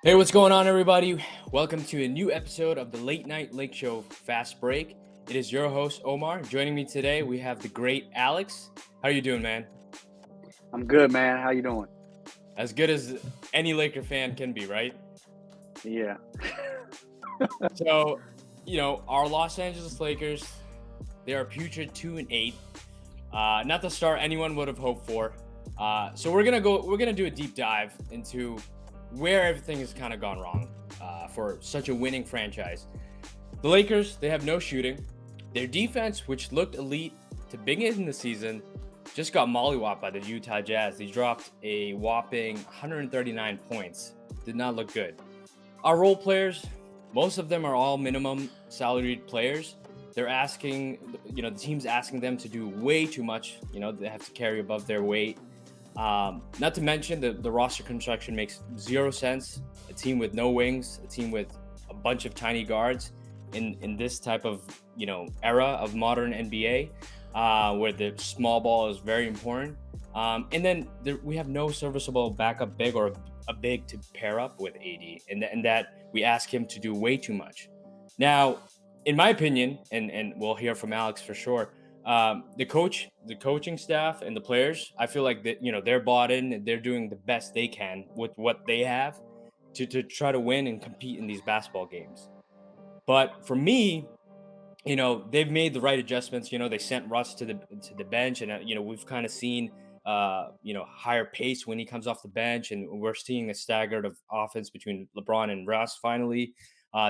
Hey, what's going on, everybody? Welcome to a new episode of the Late Night Lake Show Fast Break. It is your host, Omar. Joining me today, we have the great Alex. How are you doing, man? I'm good, man. How you doing? As good as any Laker fan can be, right? Yeah. So, our Los Angeles Lakers, they are putrid 2-8. Not the start anyone would have hoped for. So we're gonna do a deep dive into where everything has kind of gone wrong for such a winning franchise. The Lakers, they have no shooting. Their defense, which looked elite to begin the season, just got mollywopped by the Utah Jazz. They dropped a whopping 139 points. Did not look good. Our role players, most of them are all minimum salaried players. They're asking, the team's asking them to do way too much. They have to carry above their weight. Not to mention the roster construction makes zero sense. A team with no wings, a team with a bunch of tiny guards in this type of era of modern NBA, where the small ball is very important. And then we have no serviceable backup big or a big to pair up with AD, and that we ask him to do way too much. Now, in my opinion, and we'll hear from Alex for sure. The coaching staff, and the players, I feel like that they're bought in and they're doing the best they can with what they have to try to win and compete in these basketball games. But for me, they've made the right adjustments. They sent Russ to the bench, and we've kind of seen higher pace when he comes off the bench, and we're seeing a staggered of offense between LeBron and Russ. Finally,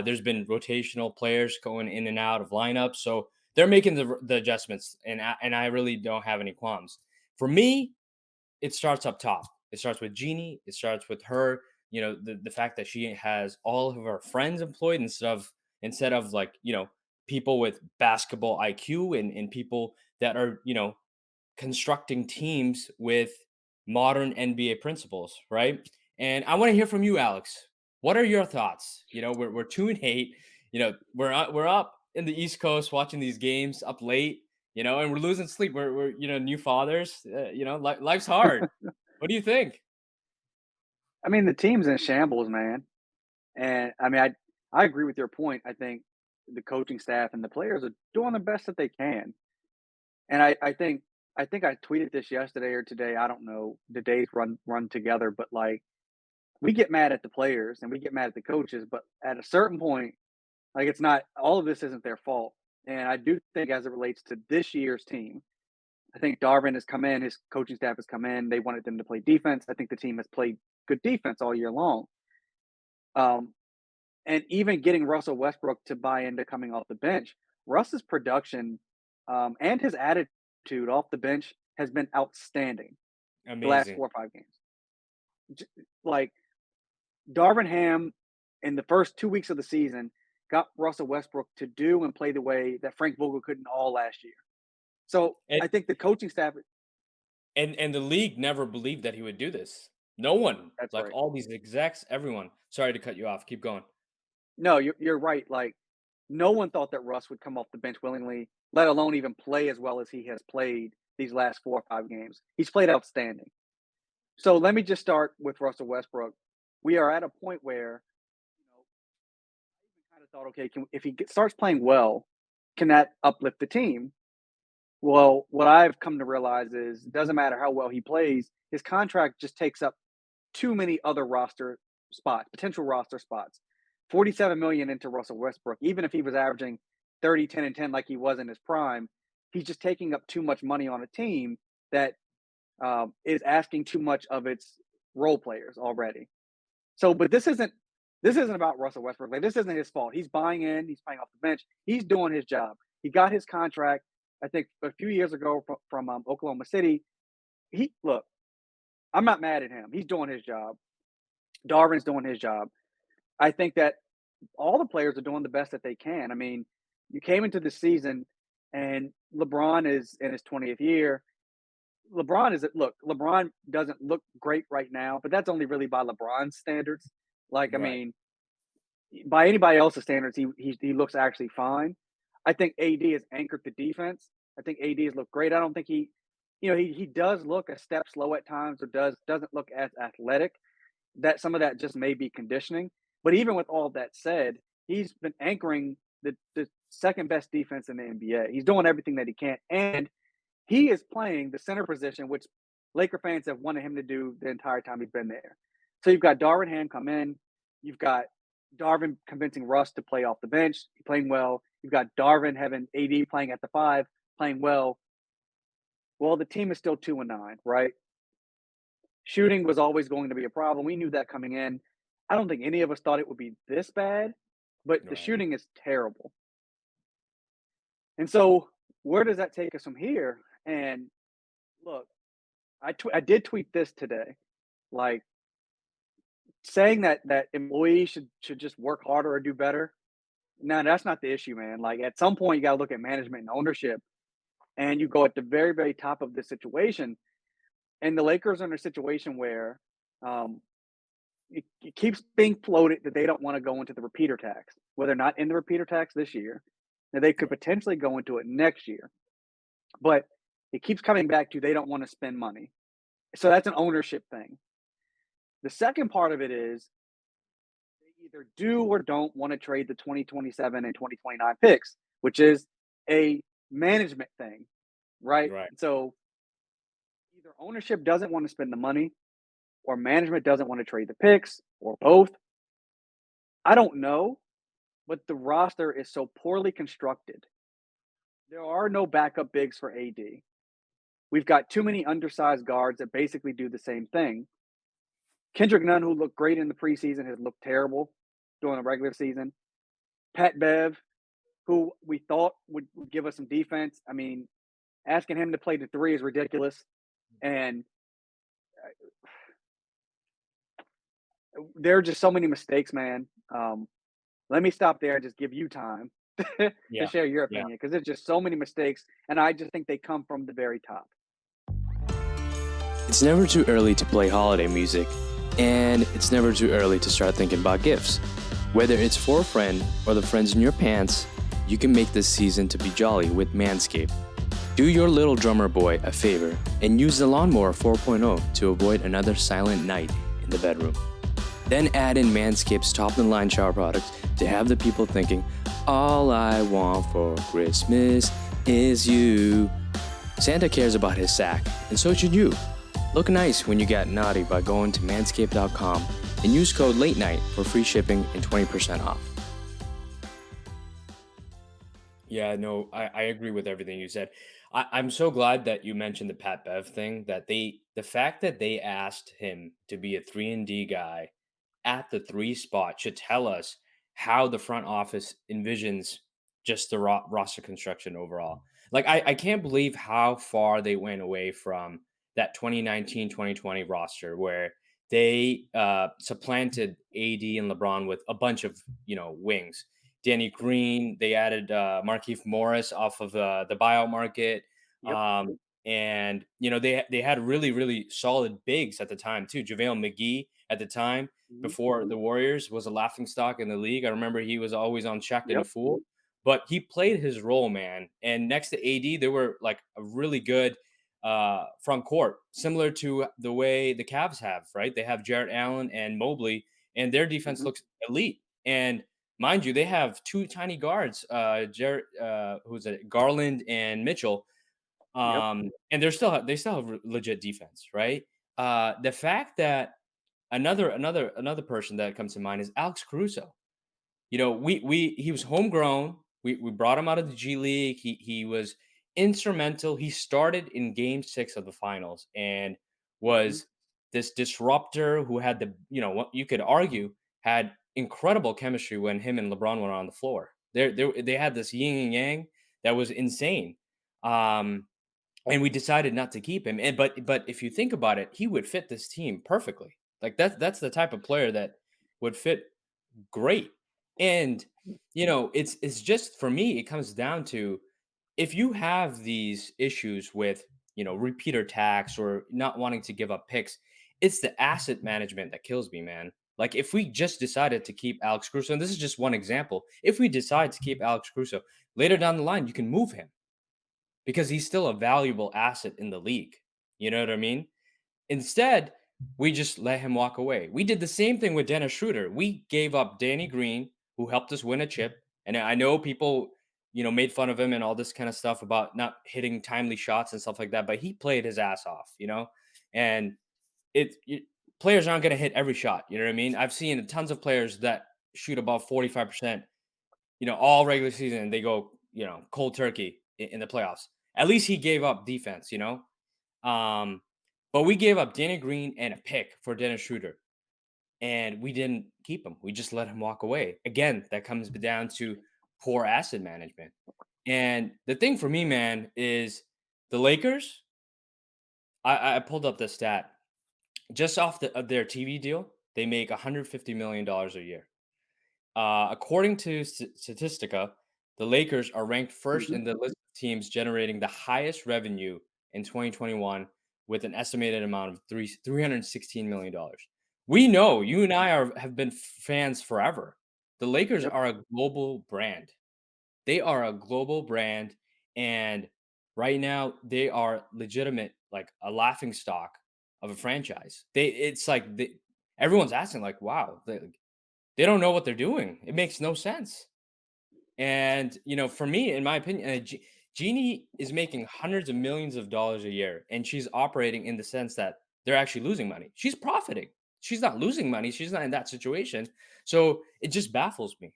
there's been rotational players going in and out of lineups, so they're making the adjustments, and I really don't have any qualms. For me, it starts up top. It starts with Jeannie. It starts with her. The fact that she has all of her friends employed instead of like people with basketball IQ, and people that are constructing teams with modern NBA principles, right? And I want to hear from you, Alex. What are your thoughts? We're 2-8. We're up in the East Coast watching these games up late. And we're losing sleep. We're new fathers. Life's hard. What do you think? I mean, the team's in shambles, man. And I mean, I agree with your point. I think the coaching staff and the players are doing the best that they can. And I think I tweeted this yesterday or today. I don't know. The days run together, but like we get mad at the players and we get mad at the coaches, but at a certain point, like it's not all of this isn't their fault. And I do think as it relates to this year's team, I think Darvin has come in, his coaching staff has come in. They wanted them to play defense. I think the team has played good defense all year long. Um, and even getting Russell Westbrook to buy into coming off the bench, Russ's production and his attitude off the bench has been outstanding the last Amazing. 4 or 5 games. Like Darvin Ham in the first 2 weeks of the season got Russell Westbrook to do and play the way that Frank Vogel couldn't all last year. So And I think the coaching staff, and the league never believed that he would do this. No one, that's like right. all these execs, everyone. Sorry to cut you off. Keep going. No, you're right. Like no one thought that Russ would come off the bench willingly, let alone even play as well as he has played these last 4 or 5 games. He's played outstanding. So let me just start with Russell Westbrook. We are at a point where, I even kind of thought, okay, if he starts playing well, can that uplift the team? Well, what I've come to realize is it doesn't matter how well he plays, his contract just takes up too many other roster spots, potential roster spots. 47 million into Russell Westbrook, even if he was averaging 30, 10, and 10 like he was in his prime, he's just taking up too much money on a team that is asking too much of its role players already. So, but this isn't about Russell Westbrook. Like this isn't his fault. He's buying in. He's playing off the bench. He's doing his job. He got his contract. I think a few years ago from Oklahoma City. He look. I'm not mad at him. He's doing his job. Darvin's doing his job. I think that all the players are doing the best that they can. I mean, you came into the season and LeBron is in his 20th year. LeBron doesn't look great right now, but that's only really by LeBron's standards. Like, I Right. mean, by anybody else's standards, he looks actually fine. I think AD has anchored the defense. I think AD has looked great. I don't think he does look a step slow at times or doesn't look as athletic. that some of that just may be conditioning. But even with all that said, he's been anchoring the second best defense in the NBA. He's doing everything that he can, and he is playing the center position, which Laker fans have wanted him to do the entire time he's been there. So you've got Darvin Ham come in, you've got Darvin convincing Russ to play off the bench, playing well. You've got Darvin having AD playing at the five, playing well. Well, the team is still 2-9, right? Shooting was always going to be a problem. We knew that coming in. I don't think any of us thought it would be this bad, but the Right. shooting is terrible. And so, where does that take us from here? And look, I did tweet this today, like saying that employees should just work harder or do better. No, that's not the issue, man. Like at some point, you got to look at management and ownership, and you go at the very top of this situation. And the Lakers are in a situation where um, it keeps being floated that they don't want to go into the repeater tax. Well, they're not in the repeater tax this year. Now they could Right. potentially go into it next year, but it keeps coming back to they don't want to spend money. So that's an ownership thing. The second part of it is they either do or don't want to trade the 2027 and 2029 picks, which is a management thing, right? Right. So either ownership doesn't want to spend the money or management doesn't want to trade the picks or both. I don't know, but the roster is so poorly constructed. There are no backup bigs for AD. We've got too many undersized guards that basically do the same thing. Kendrick Nunn, who looked great in the preseason, has looked terrible during the regular season. Pat Bev, who we thought would give us some defense. I mean, asking him to play the three is ridiculous. And there are just so many mistakes, man. Let me stop there and just give you time to Yeah. share your Yeah. opinion because there's just so many mistakes. And I just think they come from the very top. It's never too early to play holiday music, and it's never too early to start thinking about gifts. Whether it's for a friend or the friends in your pants, you can make this season to be jolly with Manscaped. Do your little drummer boy a favor and use the Lawnmower 4.0 to avoid another silent night in the bedroom. Then add in Manscaped's top-of-the-line shower products to have the people thinking, all I want for Christmas is you. Santa cares about his sack, and so should you. Look nice when you get naughty by going to manscaped.com and use code LATENIGHT for free shipping and 20% off. Yeah, no, I agree with everything you said. I'm so glad that you mentioned the Pat Bev thing. The fact that they asked him to be a 3 and D guy at the three spot should tell us how the front office envisions just the roster construction overall. Like, I can't believe how far they went away from that 2019-2020 roster where they supplanted AD and LeBron with a bunch of, wings. Danny Green, they added Markieff Morris off of the buyout market. Yep. And they had really, really solid bigs at the time too. JaVale McGee at the time Mhm. before the Warriors was a laughing stock in the league. I remember he was always on checked and a Yep. fool, but he played his role, man. And next to AD, they were like a really good front court, similar to the way the Cavs have, right? They have Jarrett Allen and Mobley, and their defense Mhm. looks elite. And mind you, they have two tiny guards, Jarrett, who's it, Garland and Mitchell, Yep. and they still have legit defense, right? The fact that another person that comes to mind is Alex Caruso. We he was homegrown. We brought him out of the G League. He was instrumental. He started in Game 6 of the finals and Mhm. was this disruptor who had what you could argue had incredible chemistry when him and LeBron were on the floor. They had this yin and yang that was insane. Um, and we decided not to keep him. But if you think about it, he would fit this team perfectly. Like that's the type of player that would fit great. And it's just for me, it comes down to if you have these issues with repeater tax or not wanting to give up picks, it's the asset management that kills me, man. Like if we just decided to keep Alex Crusoe, and this is just one example, if we decide to keep Alex Crusoe later down the line, you can move him because he's still a valuable asset in the league. You know what I mean? Instead, we just let him walk away. We did the same thing with Dennis Schroeder. We gave up Danny Green, who helped us win a chip. And I know people, made fun of him and all this kind of stuff about not hitting timely shots and stuff like that, but he played his ass off. And players aren't going to hit every shot. You know what I mean? I've seen tons of players that shoot above 45%, all regular season, and they go, cold turkey in the playoffs. At least he gave up defense. Um, but we gave up Danny Green and a pick for Dennis Schroeder, and we didn't keep him. We just let him walk away. Again, that comes down to poor asset management. And the thing for me, man, is the Lakers. I pulled up the stat just off of their TV deal. They make $150 million a year. According to Statistica, the Lakers are ranked first Mhm. in the list of teams generating the highest revenue in 2021 with an estimated amount of $316 million. We know you and I have been fans forever. The Lakers Yep. are a global brand. They are a global brand, and right now they are legitimate, like a laughing stock of a franchise. It's like everyone's asking, like, wow, they don't know what they're doing. It makes no sense. And for me, in my opinion, Jeannie is making hundreds of millions of dollars a year, and she's operating in the sense that they're actually losing money. She's profiting. She's not losing money. She's not in that situation. So it just baffles me.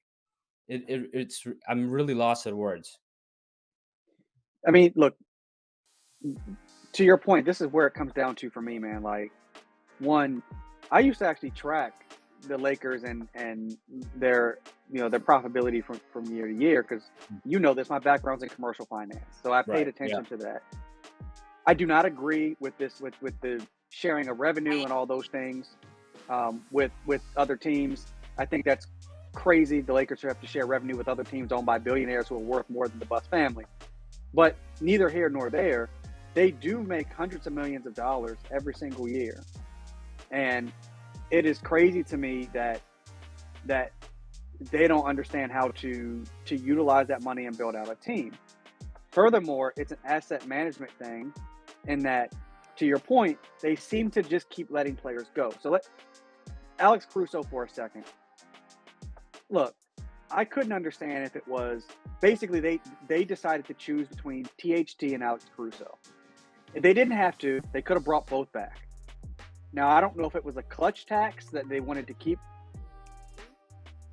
I'm really lost at words. I mean, look, to your point, this is where it comes down to for me, man. Like, one, I used to actually track the Lakers and their their profitability from year to year because this. My background's in commercial finance, so I paid Right. Yeah. attention to that. I do not agree with this with the sharing of revenue and all those things with other teams. I think that's crazy. The Lakers should have to share revenue with other teams owned by billionaires who are worth more than the Bucks family. But neither here nor there. They do make hundreds of millions of dollars every single year, and it is crazy to me that they don't understand how to utilize that money and build out a team. Furthermore, it's an asset management thing in that, to your point, they seem to just keep letting players go. So let Alex Caruso for a second. Look, I couldn't understand if it was basically they decided to choose between THT and Alex Caruso. If they didn't have to, they could have brought both back. Now, I don't know if it was a clutch tax that they wanted to keep,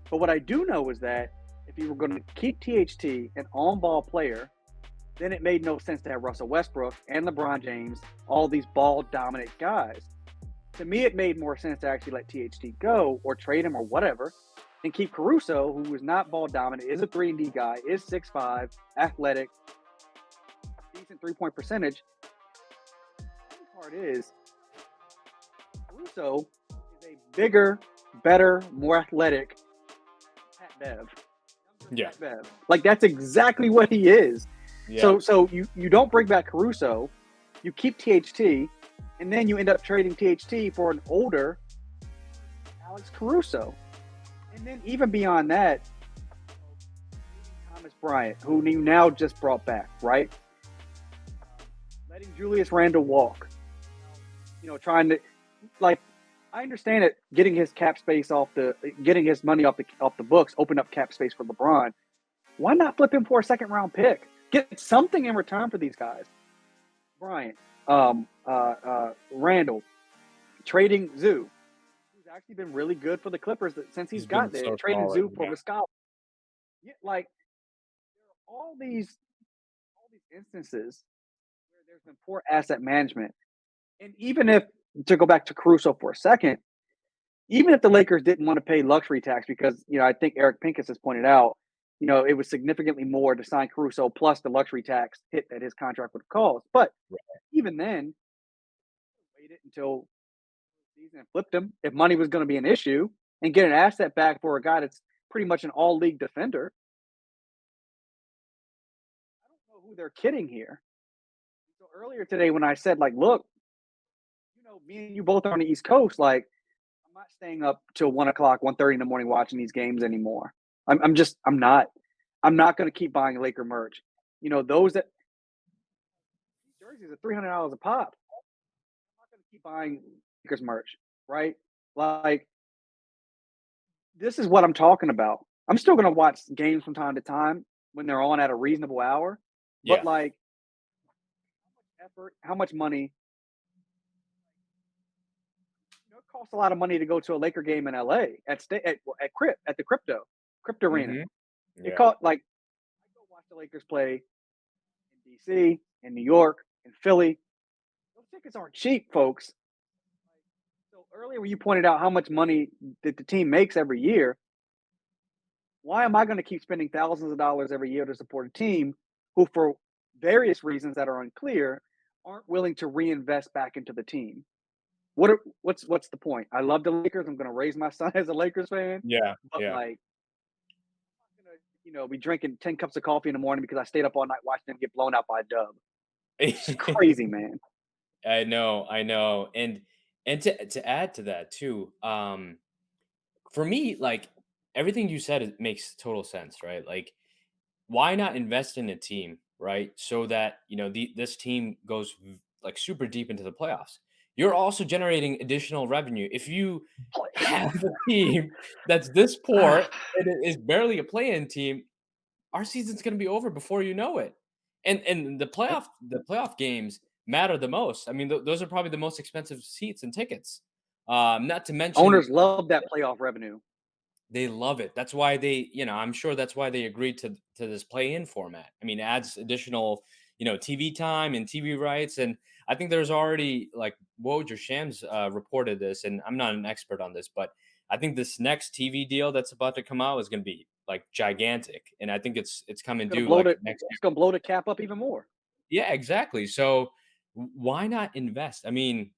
but what I do know is that if you were going to keep THT an on-ball player, then it made no sense to have Russell Westbrook and LeBron James, all these ball-dominant guys. To me, it made more sense to actually let THT go or trade him or whatever and keep Caruso, who is not ball-dominant, is a 3-and-D guy, is 6'5", athletic, decent three-point percentage. The part is, Caruso is a bigger, better, more athletic Pat Bev. Yeah. Pat Bev. Like, that's exactly what he is. Yeah. So you don't bring back Caruso, you keep THT, and then you end up trading THT for an older Alex Caruso. And then even beyond that, Thomas Bryant, who you now just brought back, right? Letting Julius Randle walk. Trying to, like, I understand it, getting his money off the books, open up cap space for LeBron. Why not flip him for a second round pick? Get something in return for these guys. Bryant, Randall, trading Zoo, who's actually been really good for the Clippers since he's got there. So Trading solid, Zoo for yeah. Rascal. Yeah, like, there are all these instances where there's been poor asset management. And even if, to go back to Caruso for a second, even if the Lakers didn't want to pay luxury tax, because I think Eric Pincus has pointed out, it was significantly more to sign Caruso plus the luxury tax hit that his contract would have caused. But even then, waited until the season and flipped him if money was going to be an issue and get an asset back for a guy that's pretty much an all-league defender. I don't know who they're kidding here. So earlier today when I said, like, look, me and you both are on the East Coast, like, I'm not staying up till 1 o'clock, 1:30 in the morning watching these games anymore. I'm not going to keep buying Laker merch. Those jerseys are $300 a pop. I'm not going to keep buying Lakers merch, right? Like, this is what I'm talking about. I'm still gonna watch games from time to time when they're on at a reasonable hour, but, Yeah. like, effort, how much money it costs a lot of money to go to a Laker game in LA at the Crypto Arena. Hmm. It Yeah. cost like I go watch the Lakers play in DC, in New York, in Philly. Those tickets aren't cheap, folks. So earlier when you pointed out how much money that the team makes every year, why am I going to keep spending thousands of dollars every year to support a team who, for various reasons that are unclear, aren't willing to reinvest back into the team? What's the point? I love the Lakers. I'm going to raise my son as a Lakers fan, Yeah. but Yeah. like, I'm going to be drinking 10 cups of coffee in the morning because I stayed up all night watching them get blown out by a dub. It's crazy, man. I know, and to add to that too, for me, like everything you said, it makes total sense, right? Like, why not invest in a team, right? So that this team goes like super deep into the playoffs. You're also generating additional revenue if you have a team that's this poor and it is barely a play-in team. Our season's gonna be over before you know it. And the playoff games matter the most. I mean, those are probably the most expensive seats and tickets. Not to mention Owners love that playoff revenue. they love it. That's why I'm sure that's why they agreed to this play-in format. I mean, it adds additional, TV time and TV rights. And I think there's already like Woj Shams reported this, and I'm not an expert on this, but I think this next TV deal that's about to come out is going to be like gigantic, and I think it's coming due like next It's gonna blow the cap up even more. year. Yeah, exactly. So why not invest? I mean,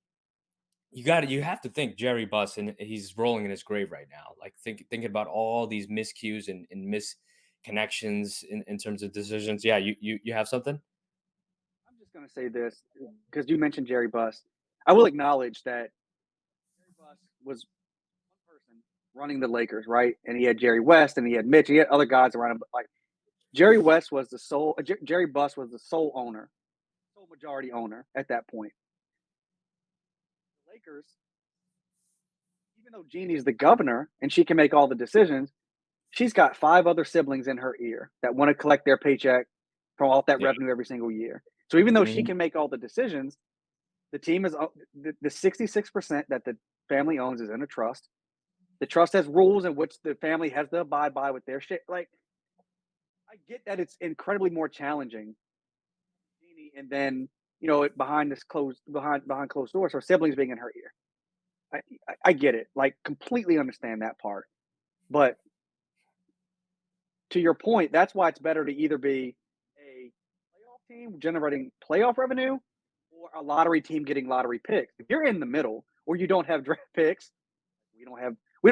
you have to think Jerry Buss, and he's rolling in his grave right now. Like thinking about all these miscues and misconnections in terms of decisions. Yeah, you have something? I'm just gonna say this because you mentioned Jerry Buss. I will acknowledge that Jerry Buss was one person running the Lakers, right? And he had Jerry West and he had Mitch. He had other guys around him. But like Jerry Buss was the sole owner, sole majority owner at that point. The Lakers, even though Jeannie's the governor and she can make all the decisions, she's got five other siblings in her ear that want to collect their paycheck from all that Yeah. revenue every single year. So even though she Mhm. can make all the decisions, the team is the 66% that the family owns is in a trust. The trust has rules in which the family has to abide by with their shit. Like, I get that it's incredibly more challenging, and then behind closed doors, her siblings being in her ear. I get it, like completely understand that part. But to your point, that's why it's better to either be a playoff team generating playoff revenue or a lottery team getting lottery picks. If you're in the middle or you don't have draft picks, we don't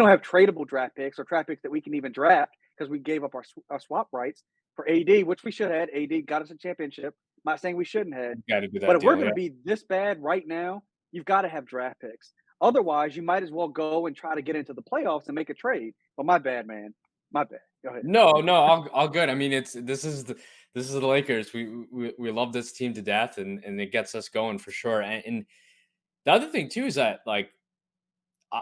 have tradable draft picks or draft picks that we can even draft because we gave up our swap rights for AD, which we should have. AD got us a championship. I'm not saying we shouldn't have, Got to do but that if we're deal. going Yeah. to be this bad right now, you've got to have draft picks. Otherwise, you might as well go and try to get into the playoffs and make a trade. But my bad, man. My bad. Go ahead. No, no, all good. I mean, this is the Lakers. We love this team to death, and it gets us going for sure. And the other thing too is that like uh,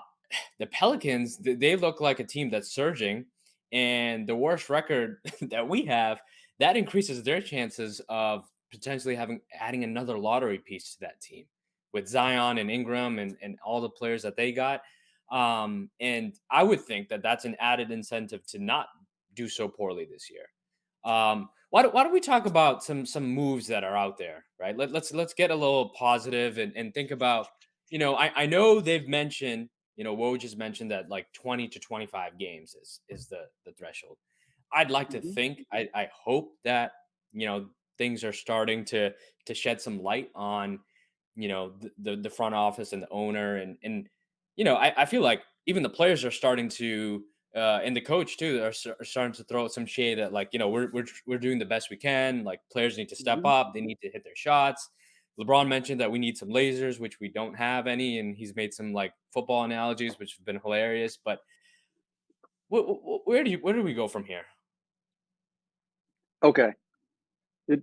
the Pelicans, they look like a team that's surging, and the worst record that we have, that increases their chances of potentially adding another lottery piece to that team with Zion and Ingram and all the players that they got. And I would think that that's an added incentive to not do so poorly this year. Why don't we talk about some moves that are out there, right? Let's get a little positive and think about, I know they've mentioned, Woj just mentioned that like 20 to 25 games is the threshold. I'd like to Mhm. think, I hope that, things are starting to shed some light on, the front office and the owner and I feel like even the players are starting to and the coach too are starting to throw out some shade at like we're doing the best we can. Like players need to step Mhm. up. They need to hit their shots. LeBron mentioned that we need some lasers, which we don't have any, and he's made some like football analogies, which have been hilarious. But where do we go from here? Okay. The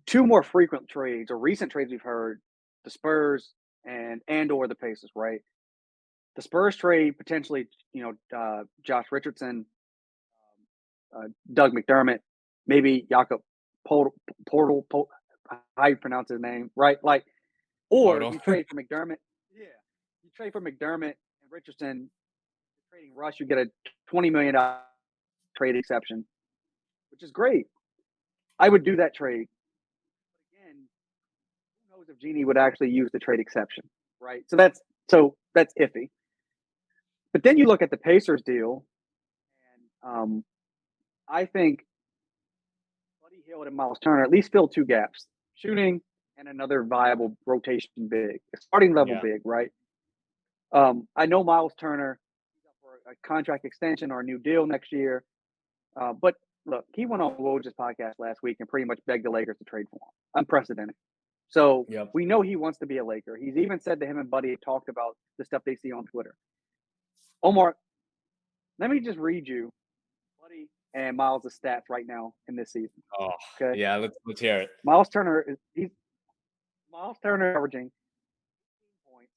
two more frequent trades or recent trades we've heard, the Spurs and or the Pacers, right? The Spurs trade potentially, Josh Richardson, Doug McDermott, maybe Jakob Portal, how you pronounce his name, right? Like, or Total. you trade for McDermott. Yeah, you trade for McDermott and Richardson. Trading Russ, you get a $20 million trade exception, which is great. I would do that trade. But again, who knows if Genie would actually use the trade exception, right? So that's iffy. But then you look at the Pacers deal, and I think Buddy Hield and Miles Turner at least fill two gaps: shooting and another viable rotation big, a starting level Yeah. big, right? I know Miles Turner for a contract extension or a new deal next year, but look, he went on Woj's podcast last week and pretty much begged the Lakers to trade for him. Unprecedented. So Yep. we know he wants to be a Laker. He's even said to him and Buddy talked about the stuff they see on Twitter. Omar, let me just read you Buddy and Miles' stats right now in this season. Oh, Okay. yeah. Let's hear it. Miles Turner averaging 18 points,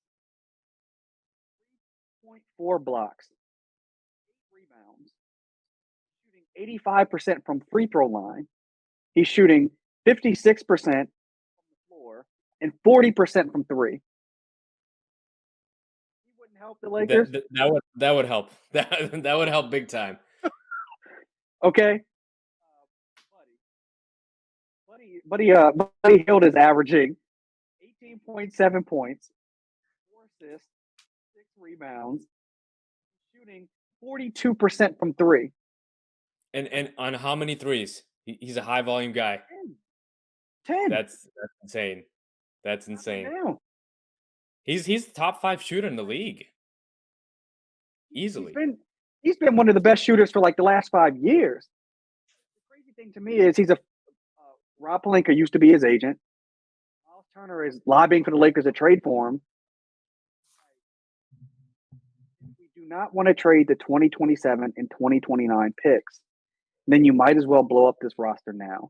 3.4 blocks, 8 rebounds, shooting 85% from free throw line. He's shooting 56% from the floor and 40% from three. He wouldn't help the Lakers. That would help. That would help big time. Okay. Buddy Hield is averaging 18.7 points, 4 assists, 6 rebounds, shooting 42% from three. And on how many threes? He's a high volume guy. 10. That's insane. That's insane. Down. He's the top 5 shooter in the league. Easily. He's been one of the best shooters for like the last 5 years. The crazy thing to me is Rob Pelinka used to be his agent. Miles Turner is lobbying for the Lakers to trade for him. If we do not want to trade the 2027 and 2029 picks, then you might as well blow up this roster now.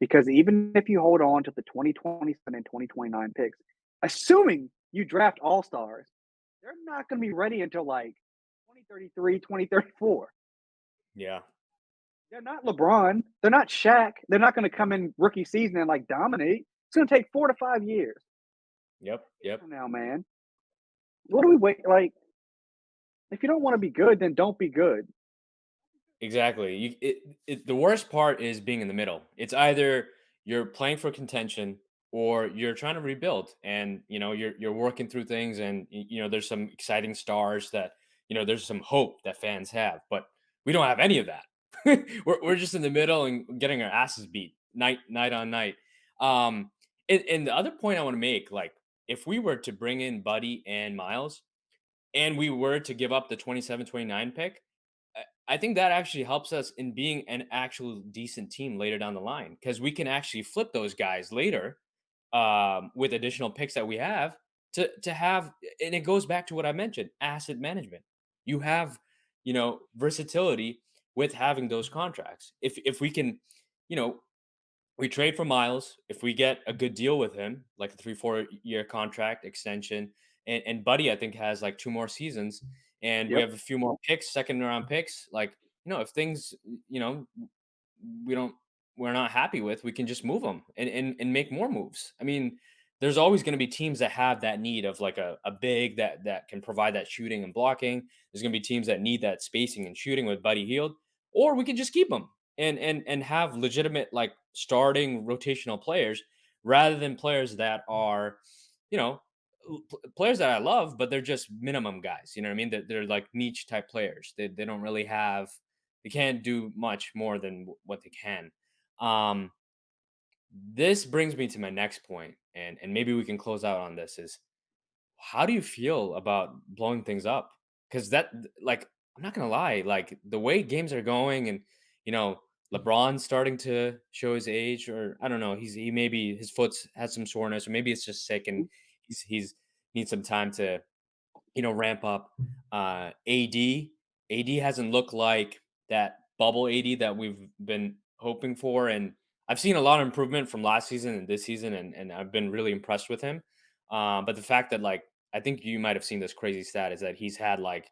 Because even if you hold on to the 2027 and 2029 picks, assuming you draft all-stars, they're not going to be ready until like 2033, 2034. Yeah. They're not LeBron. They're not Shaq. They're not going to come in rookie season and like dominate. It's going to take 4 to 5 years. Yep. From now, man. What do we wait? Like, if you don't want to be good, then don't be good. Exactly. The worst part is being in the middle. It's either you're playing for contention or you're trying to rebuild, and you're working through things, and there's some exciting stars that there's some hope that fans have, but we don't have any of that. we're just in the middle and getting our asses beat night on night. And the other point I want to make, like, if we were to bring in Buddy and Miles, and we were to give up the 27-29 pick, I think that actually helps us in being an actual decent team later down the line, because we can actually flip those guys later with additional picks that we have to have, and it goes back to what I mentioned: asset management. You have versatility with having those contracts. If we can, you know, we trade for Miles. If we get a good deal with him, like a 3-4 year contract extension, and Buddy, I think, has like 2 more seasons, and we Yep. have a few more picks, second round picks. Like, if things, we don't, we're not happy with, we can just move them and make more moves. I mean, there's always going to be teams that have that need of like a big that can provide that shooting and blocking. There's going to be teams that need that spacing and shooting with Buddy Hield, or we can just keep them and have legitimate, like, starting rotational players, rather than players that are, you know, players that I love, but they're just minimum guys. You know what I mean? They're like niche type players. They don't really have, they can't do much more than what they can. Um, this brings me to my next point, and maybe we can close out on this. Is, how do you feel about blowing things up? Because like, I'm not gonna lie, like the way games are going, and you know, LeBron's starting to show his age, or I don't know, he maybe his foot's has some soreness, or maybe it's just sick, and he's needs some time to ramp up. AD hasn't looked like that bubble AD that we've been hoping for, and I've seen a lot of improvement from last season and this season, and I've been really impressed with him. But the fact that, like, I think you might have seen this crazy stat is that he's had like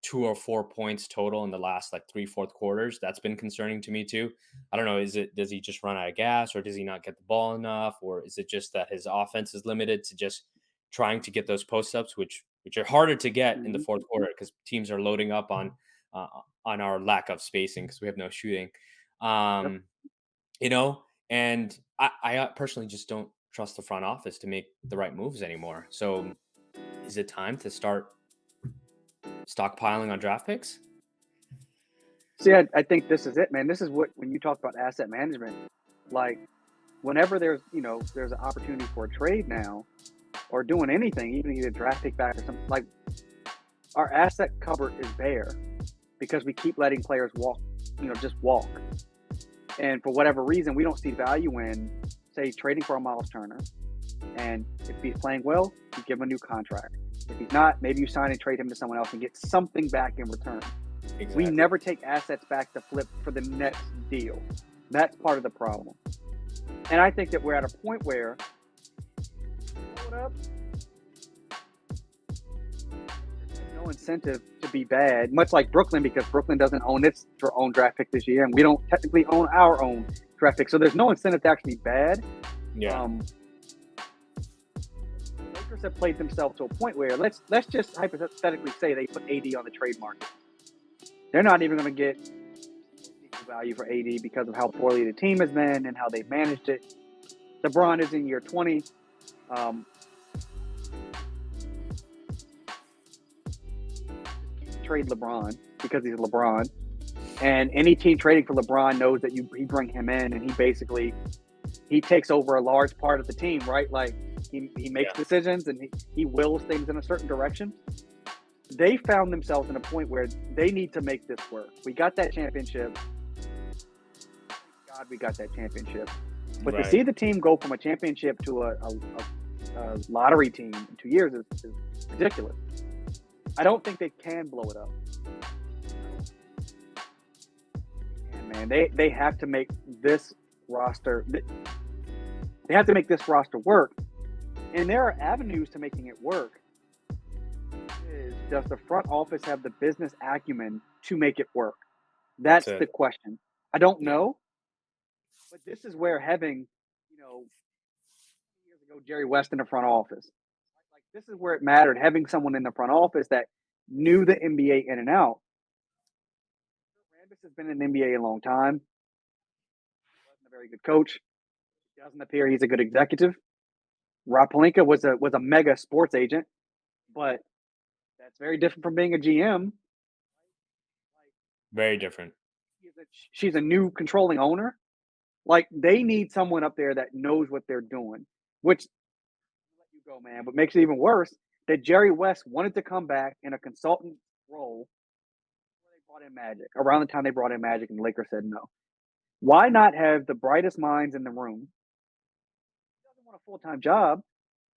2 or 4 points total in the last like three, fourth quarters. That's been concerning to me too. I don't know. Does he just run out of gas or does he not get the ball enough? Or is it just that his offense is limited to just trying to get those post ups, which are harder to get in the Mhm. fourth quarter because teams are loading up uh, on our lack of spacing because we have no shooting. Yep. Um, you know, and I personally just don't trust the front office to make the right moves anymore. So is it time to start stockpiling on draft picks? See, I think this is it, man. This is what when you talk about asset management, like whenever there's an opportunity for a trade now or doing anything, even get a draft pick back or something, like our asset cupboard is bare because we keep letting players walk, just walk. And for whatever reason, we don't see value in, say, trading for a Miles Turner. And if he's playing well, you give him a new contract. If he's not, maybe you sign and trade him to someone else and get something back in return. We Exactly. never take assets back to flip for the next deal. That's part of the problem. And I think that we're at a point where, blow it up, there's no incentive to be bad, much like Brooklyn, because Brooklyn doesn't own its own draft pick this year, and we don't technically own our own draft pick. So there's no incentive to actually be bad. Yeah. The Lakers have played themselves to a point where let's just hypothetically say they put AD on the trade market. They're not even going to get value for AD because of how poorly the team has been and how they've managed it. LeBron is in year 20. Trade LeBron because he's LeBron. And any team trading for LeBron knows that you bring him in and he takes over a large part of the team, right? Like he makes decisions and he wills things in a certain direction. They found themselves in a point where they need to make this work. We got that championship. Thank God we got that championship. But to see the team go from a championship to a lottery team in 2 years is ridiculous. I don't think they can blow it up. And man, they have to make this roster. They have to make this roster work, and there are avenues to making it work. Does the front office have the business acumen to make it work? That's the question. I don't know, but this is where having, years ago, Jerry West in the front office, like this is where it mattered. Having someone in the front office that knew the NBA in and out. Rambis has been in the NBA a long time. He wasn't a very good coach. It doesn't appear he's a good executive. Rob Pelinka was a mega sports agent, but that's very different from being a GM. Very different. She's a new controlling owner. Like they need someone up there that knows what they're doing. Which let you go, man. But makes it even worse that Jerry West wanted to come back in a consultant role. They brought in Magic around the time they brought in Magic, and the Lakers said no. Why not have the brightest minds in the room? He doesn't want a full-time job,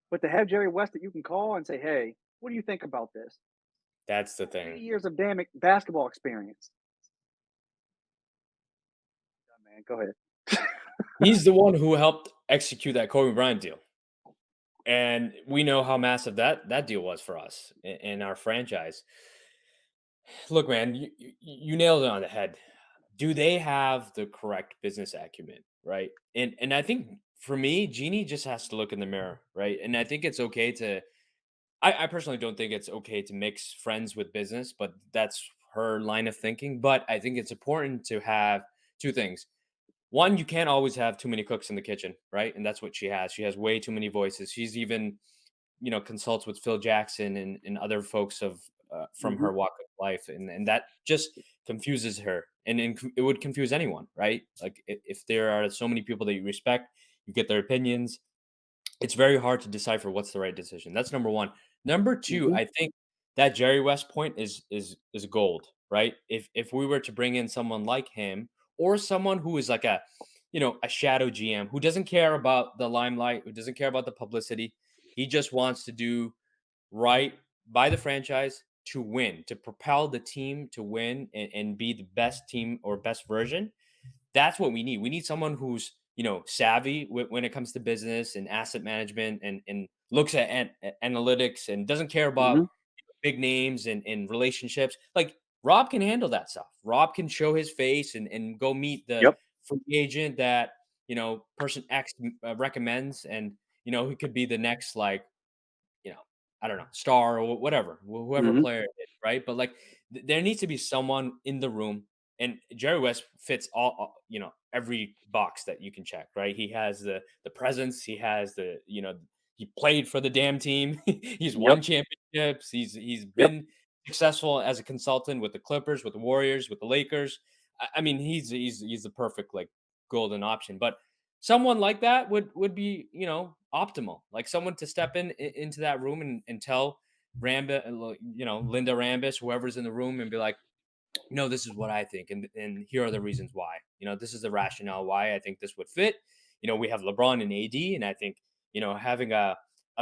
but to have Jerry West that you can call and say, "Hey, what do you think about this?" That's the 30 thing. years of damn basketball experience. Man, go ahead. He's the one who helped execute that Kobe Bryant deal. And we know how massive that deal was for us in our franchise. Look, man, you nailed it on the head. Do they have the correct business acumen, right? And I think for me, Jeannie just has to look in the mirror, right? And I think it's okay to I personally don't think it's okay to mix friends with business, but that's her line of thinking. But I think it's important to have two things. One, you can't always have too many cooks in the kitchen, right? And that's what she has. She has way too many voices. She's even, consults with Phil Jackson and other folks from Mm-hmm. her walk of life, and that just confuses her, and it would confuse anyone, right? Like if there are so many people that you respect, you get their opinions, it's very hard to decipher what's the right decision. That's number one. Number two, Mm-hmm. I think that Jerry West point is gold, right? If we were to bring in someone like him or someone who is like a shadow GM who doesn't care about the limelight, who doesn't care about the publicity, he just wants to do right by the franchise to win, to propel the team to win and be the best team or best version. That's what we need. We need someone who's, savvy when it comes to business and asset management and looks at analytics and doesn't care about Hmm. big names and relationships. Like Rob can handle that stuff. Rob can show his face and go meet the Yep. free agent that person X recommends, and he could be the next like I don't know, star or whatever, whoever Hmm. player it is, right? But like, there needs to be someone in the room, and Jerry West fits every box that you can check, right? He has the presence, he has he played for the damn team, he's won Yep. championships, he's Yep. been successful as a consultant with the Clippers, with the Warriors, with the Lakers. I mean, he's the perfect like golden option, but someone like that would be optimal, like someone to step into that room and tell Linda Rambis, whoever's in the room, and be like, this is what I think, and here are the reasons why. This is the rationale why I think this would fit. We have LeBron and AD, and I think having a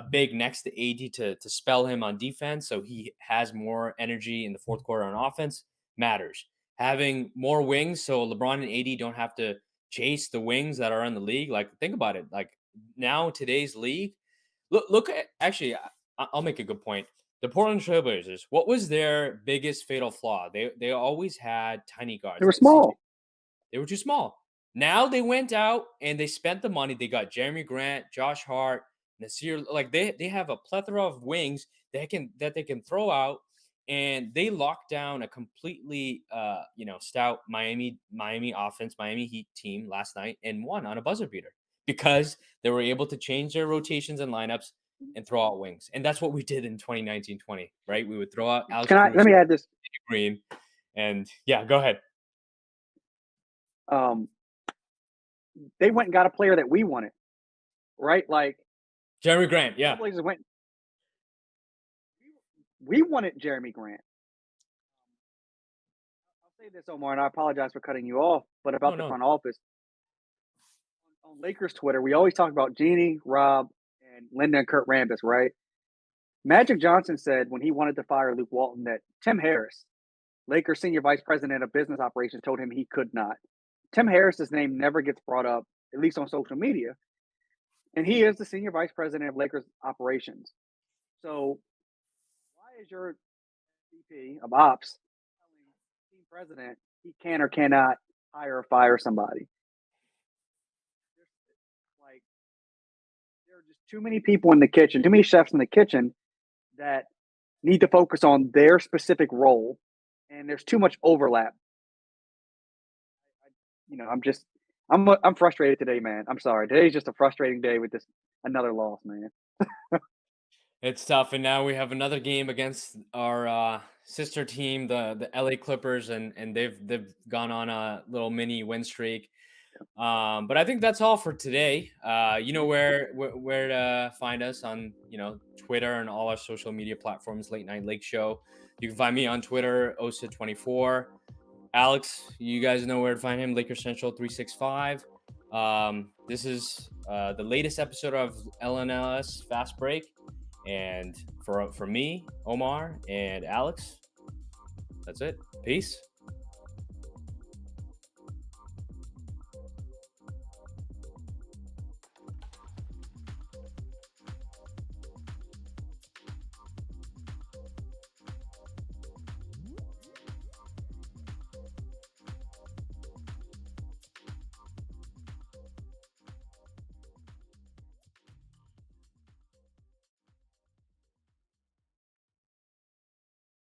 big next to AD to spell him on defense, so he has more energy in the fourth quarter on offense, matters. Having more wings, so LeBron and AD don't have to chase the wings that are in the league. Like, think about it. Like, now today's league, look at actually, I'll make a good point. The Portland Trailblazers, what was their biggest fatal flaw? They always had tiny They guards. were They had CJ. small. They were too small. Now they went out and they spent the money. They got Jeremy Grant, Josh Hart, Nasir. Like, they have a plethora of wings that they can throw out, and they locked down a completely stout Miami offense, Miami Heat team last night, and won on a buzzer beater because they were able to change their rotations and lineups and throw out wings. And that's what we did in 2019-20, right? We would throw out Alex Let Caruso, me add this. Green, and yeah, go ahead. Um, they went and got a player that we wanted, right? Like, Jeremy Grant, yeah. Trailblazers went. We wanted Jeremy Grant. I'll say this, Omar, and I apologize for cutting you off, but No, about the no. front office. On Lakers Twitter, we always talk about Jeannie, Rob, and Linda and Kurt Rambis, right? Magic Johnson said when he wanted to fire Luke Walton that Tim Harris, Lakers senior vice president of business operations, told him he could not. Tim Harris's name never gets brought up, at least on social media, and he is the senior vice president of Lakers operations. So why is your VP of ops telling team president he can or cannot hire or fire somebody? Like, there are just too many people in the kitchen, too many chefs in the kitchen that need to focus on their specific role, and there's too much overlap. I'm frustrated today, man. I'm sorry. Today's just a frustrating day with this another loss, man. It's tough, and now we have another game against our sister team, the LA Clippers, and they've gone on a little mini win streak. But I think that's all for today. You know where to find us on Twitter and all our social media platforms. Late Night Lake Show. You can find me on Twitter, Osa24. Alex, you guys know where to find him. Laker Central 365. This is the latest episode of LNLS Fast Break. And for me, Omar, and Alex, that's it. Peace.